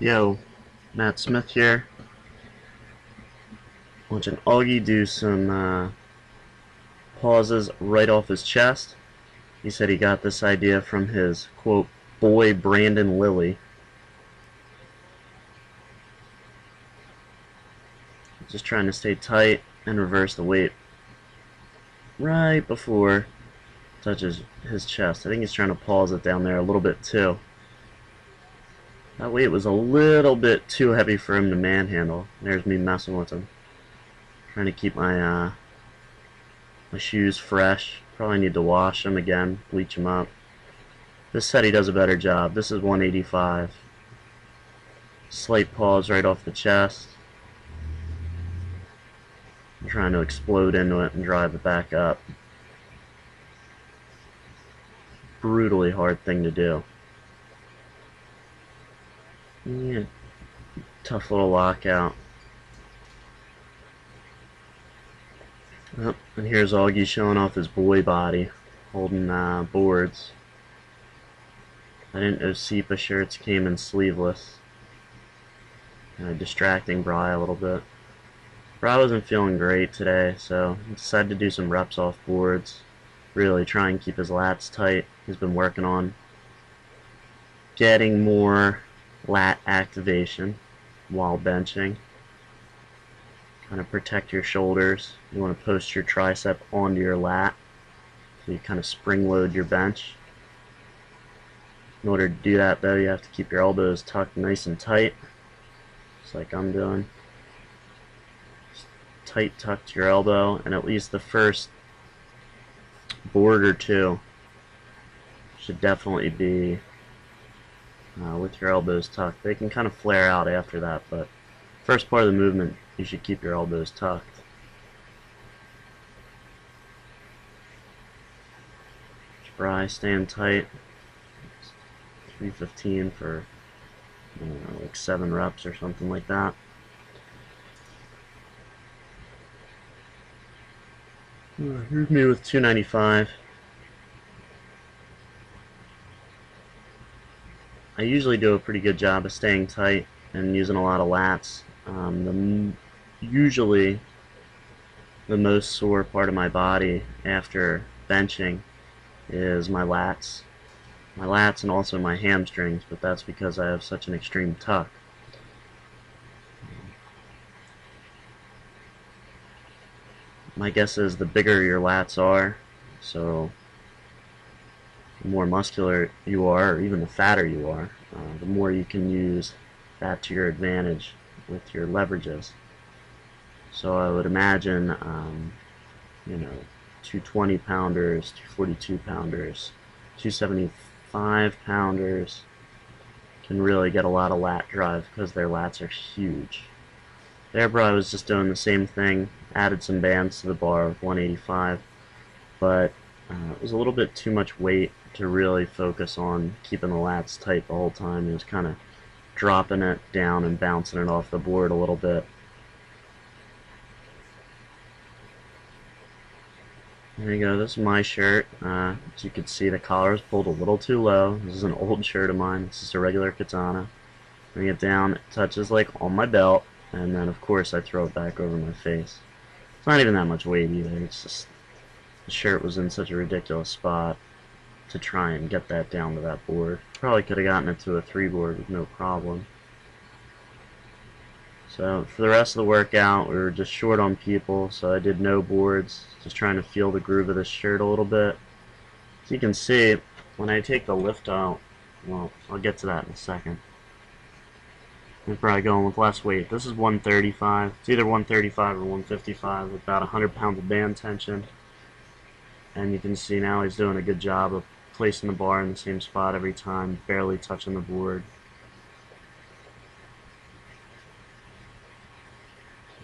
Yo, Matt Smith here. Watching Augie do some pauses right off his chest. He said he got this idea from his, quote, boy Brandon Lilly. Just trying to stay tight and reverse the weight right before it touches his chest. I think he's trying to pause it down there a little bit too. That weight was a little bit too heavy for him to manhandle. There's me messing with him. Trying to keep my shoes fresh. Probably need to wash them again, bleach them up. This set he does a better job. This is 185. Slight pause right off the chest. I'm trying to explode into it and drive it back up. Brutally hard thing to do. Yeah, tough little lockout. Oh, and here's Augie showing off his boy body, holding boards. I didn't know SEPA shirts came in sleeveless. Distracting Bry a little bit. Bry wasn't feeling great today, so he decided to do some reps off boards. Really try and keep his lats tight. He's been working on getting more lat activation while benching. Kind of protect your shoulders. You want to post your tricep onto your lat, so you kind of spring load your bench. In order to do that though, you have to keep your elbows tucked nice and tight, just like I'm doing. Just tight tuck to your elbow, and at least the first board or two should definitely be with your elbows tucked. They can kind of flare out after that, but first part of the movement you should keep your elbows tucked. Bry staying tight. 315 for like 7 reps or something like that. Here's me with 295. I usually do a pretty good job of staying tight and using a lot of lats. Usually the most sore part of my body after benching is my lats. My lats and also my hamstrings, but that's because I have such an extreme tuck. My guess is the bigger your lats are, so the more muscular you are, or even the fatter you are, the more you can use that to your advantage with your leverages. So I would imagine, 220 pounders, 242 pounders, 275 pounders can really get a lot of lat drive because their lats are huge. There, bro, I was just doing the same thing, added some bands to the bar with 185, but it was a little bit too much weight to really focus on keeping the lats tight the whole time. It was kind of dropping it down and bouncing it off the board a little bit. There you go, this is my shirt. As you can see, the collar is pulled a little too low. This is an old shirt of mine. It's just a regular katana. Bring it down, it touches like on my belt, and then of course I throw it back over my face. It's not even that much weight either. It's just the shirt was in such a ridiculous spot to try and get that down to that board. Probably could have gotten it to a 3 board with no problem. So for the rest of the workout, we were just short on people, so I did no boards, just trying to feel the groove of this shirt a little bit. As you can see, when I take the lift out, well, I'll get to that in a second. I'm probably going with less weight. This is 135. It's either 135 or 155 with about 100 pounds of band tension. And you can see now he's doing a good job of placing the bar in the same spot every time, barely touching the board.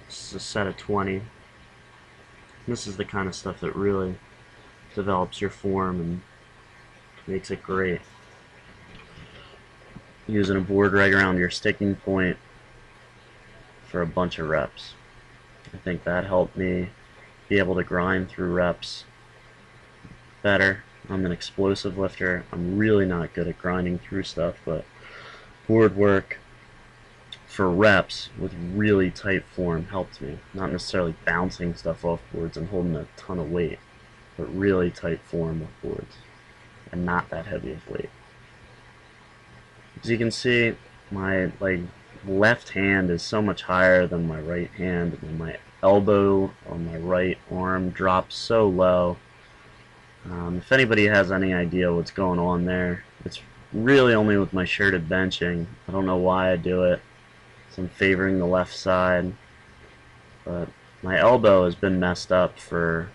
This is a set of 20. This is the kind of stuff that really develops your form and makes it great. Using a board right around your sticking point for a bunch of reps. I think that helped me be able to grind through reps better. I'm an explosive lifter. I'm really not good at grinding through stuff, but board work for reps with really tight form helped me. Not necessarily bouncing stuff off boards and holding a ton of weight, but really tight form with boards and not that heavy of weight. As you can see, my left hand is so much higher than my right hand, and my elbow on my right arm drops so low. If anybody has any idea what's going on there, it's really only with my shirted benching. I don't know why I do it. So I'm favoring the left side, but my elbow has been messed up for,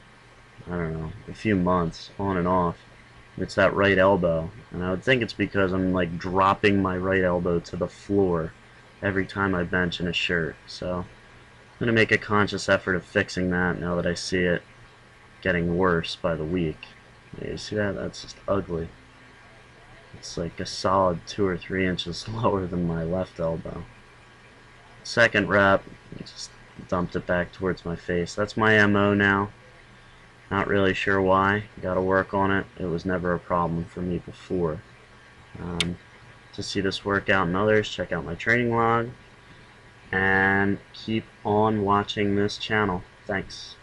I don't know, a few months, on and off. It's that right elbow, and I would think it's because I'm like dropping my right elbow to the floor every time I bench in a shirt. So I'm going to make a conscious effort of fixing that now that I see it getting worse by the week. You see that? That's just ugly. It's like a solid 2 or 3 inches lower than my left elbow. Second rep, just dumped it back towards my face. That's my MO now. Not really sure why. Gotta work on it. It was never a problem for me before. To see this workout and others, check out my training log. And keep on watching this channel. Thanks.